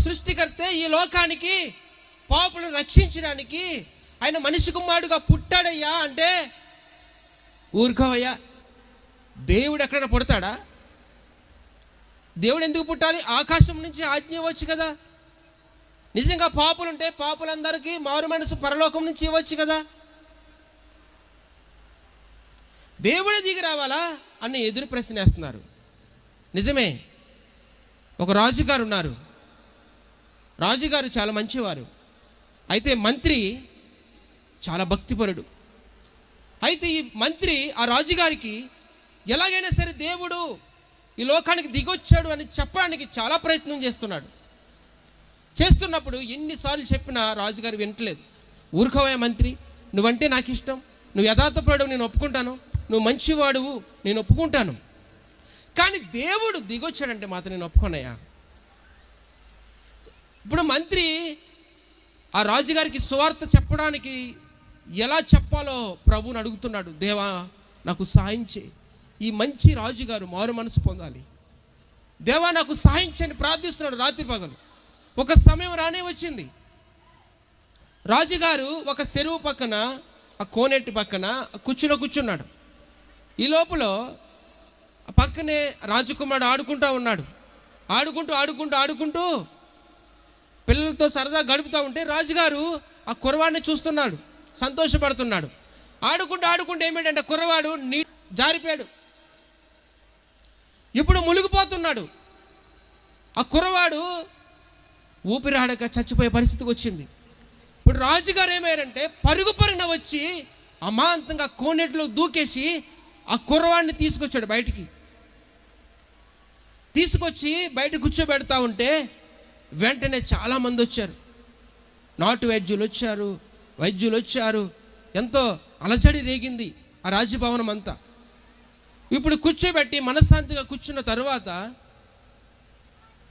సృష్టికర్తే ఈ లోకానికి పాపులను రక్షించడానికి ఆయన మనిషి కుమారుడుగా పుట్టాడయ్యా అంటే ఊరుకోవయ్యా. దేవుడు ఎక్కడైనా పుడతాడా? దేవుడు ఎందుకు పుట్టాలి? ఆకాశం నుంచి ఆజ్ఞ ఇవ్వచ్చు కదా. నిజంగా పాపులుంటే పాపులందరికీ మారు మనసు పరలోకం నుంచి ఇవ్వచ్చు కదా. దేవుడే దిగి రావాలా అని ఎదురు ప్రశ్న వేస్తున్నారు. నిజమే, ఒక రాజుగారు ఉన్నారు. రాజుగారు చాలా మంచివారు. అయితే మంత్రి చాలా భక్తిపరుడు. అయితే ఈ మంత్రి ఆ రాజుగారికి ఎలాగైనా సరే దేవుడు ఈ లోకానికి దిగొచ్చాడు అని చెప్పడానికి చాలా ప్రయత్నం చేస్తున్నప్పుడు ఎన్నిసార్లు చెప్పినా రాజుగారు వినట్లేదు. ఊరుకోవే మంత్రి, నువ్వంటే నాకు ఇష్టం, నువ్వు యథార్థపడు, నేను ఒప్పుకుంటాను, నువ్వు మంచివాడువు, నేను ఒప్పుకుంటాను, కానీ దేవుడు దిగొచ్చాడంటే మాత్రం నేను ఒప్పుకోనయ్యా. ఇప్పుడు మంత్రి ఆ రాజుగారికి సువార్త చెప్పడానికి ఎలా చెప్పాలో ప్రభువుని అడుగుతున్నాడు. దేవా నాకు సాయం చేయి, ఈ మంచి రాజుగారు మారు మనసు పొందాలి, దేవా నాకు సాయం చేయని ప్రార్థిస్తున్నాడు రాత్రి పగలు. ఒక సమయం రానే వచ్చింది. రాజుగారు ఒక చెరువు పక్కన, ఆ కోనేటి పక్కన కూర్చున్నాడు. ఈ లోపల పక్కనే రాజకుమారుడు ఆడుకుంటూ ఉన్నాడు. ఆడుకుంటూ పిల్లలతో సరదా గడుపుతూ ఉంటే రాజుగారు ఆ కుర్రవాడిని చూస్తున్నాడు, సంతోషపడుతున్నాడు. ఆడుకుంటూ ఏమిటంటే కుర్రవాడు జారిపోయాడు. ఇప్పుడు మునిగిపోతున్నాడు. ఆ కుర్రవాడు ఊపిరాడక చచ్చిపోయే పరిస్థితికి వచ్చింది. ఇప్పుడు రాజుగారు ఏమయ్యారంటే పరుగున వచ్చి అమాంతంగా కోనేటిలో దూకేసి ఆ కుర్రవాడిని తీసుకొచ్చి బయట కూర్చోబెడతా ఉంటే వెంటనే చాలామంది వచ్చారు. నాటు వైద్యులు వచ్చారు. ఎంతో అలజడి రేగింది ఆ రాజభవనం అంతా. ఇప్పుడు కూర్చోబెట్టి మనశ్శాంతిగా కూర్చున్న తర్వాత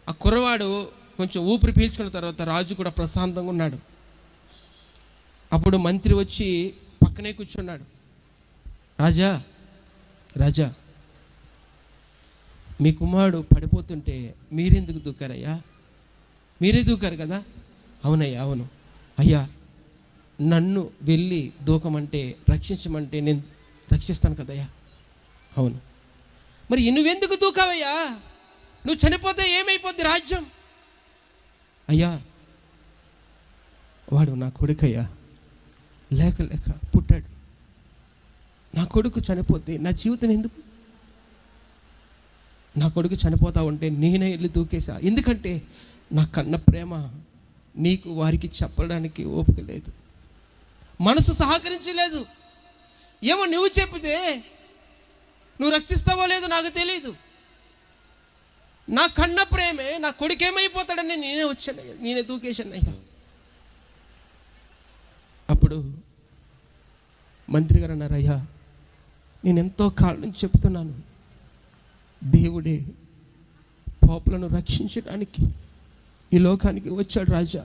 ఆ కుర్రవాడు కొంచెం ఊపిరి పీల్చుకున్న తర్వాత రాజు కూడా ప్రశాంతంగా ఉన్నాడు. అప్పుడు మంత్రి వచ్చి పక్కనే కూర్చున్నాడు. రాజా మీ కుమారుడు పడిపోతుంటే మీరెందుకు దూకారయ్యా? మీరే దూకారు కదా. అవునయ్యా, అవును అయ్యా, నన్ను వెళ్ళి దూకమంటే రక్షించమంటే నేను రక్షిస్తాను కదయ్యా. అవును, మరి నువ్వెందుకు దూకావయ్యా? నువ్వు చనిపోతే ఏమైపోద్ది రాజ్యం? అయ్యా వాడు నా కొడుకయ్యా, లేక పుట్టాడు. నా కొడుకు చనిపోతే నా జీవితం ఎందుకు? నా కొడుకు చనిపోతా ఉంటే నేనే వెళ్ళి దూకేసా. ఎందుకంటే నా కన్న ప్రేమ నీకు వారికి చెప్పడానికి ఓపిక లేదు, మనసు సహకరించలేదు. ఏమో నువ్వు చెప్తే నువ్వు రక్షిస్తావో లేదో నాకు తెలీదు. నా కన్న ప్రేమే నా కొడుకు ఏమైపోతాడని నేనే దూకేశాను అయ్యా. అప్పుడు మంత్రి గారు అన్నారు, అయ్యా నేను ఎంతో కాలం నుంచి చెప్తున్నాను, దేవుడే పాపులను రక్షించడానికి ఈ లోకానికి వచ్చాడు రాజా.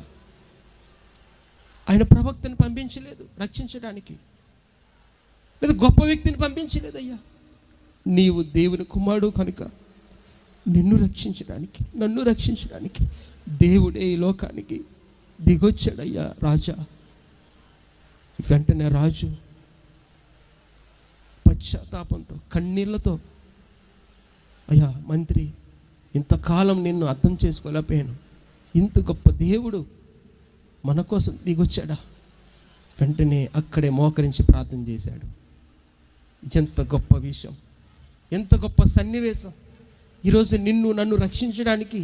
ఆయన ప్రవక్తను పంపించలేదు రక్షించడానికి, లేదా గొప్ప వ్యక్తిని పంపించలేదయ్యా. నీవు దేవుని కుమారుడు కనుక నన్ను రక్షించడానికి దేవుడే ఈ లోకానికి దిగొచ్చాడయ్యా రాజా. వెంటనే రాజు పశ్చాత్తాపంతో కన్నీళ్లతో, అయ్యా మంత్రి, ఇంతకాలం నిన్ను అర్థం చేసుకోలేకపోయాను, ఇంత గొప్ప దేవుడు మన కోసం దిగొచ్చాడా? వెంటనే అక్కడే మోకరించి ప్రార్థన చేశాడు. ఎంత గొప్ప విషయం, ఎంత గొప్ప సన్నివేశం. ఈరోజు నన్ను రక్షించడానికి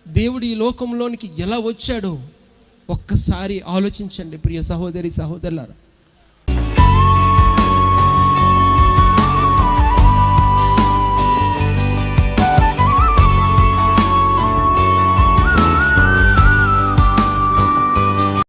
దేవుడు ఈ లోకంలోనికి ఎలా వచ్చాడో ఒక్కసారి ఆలోచించండి ప్రియ సహోదరి సహోదరులారా.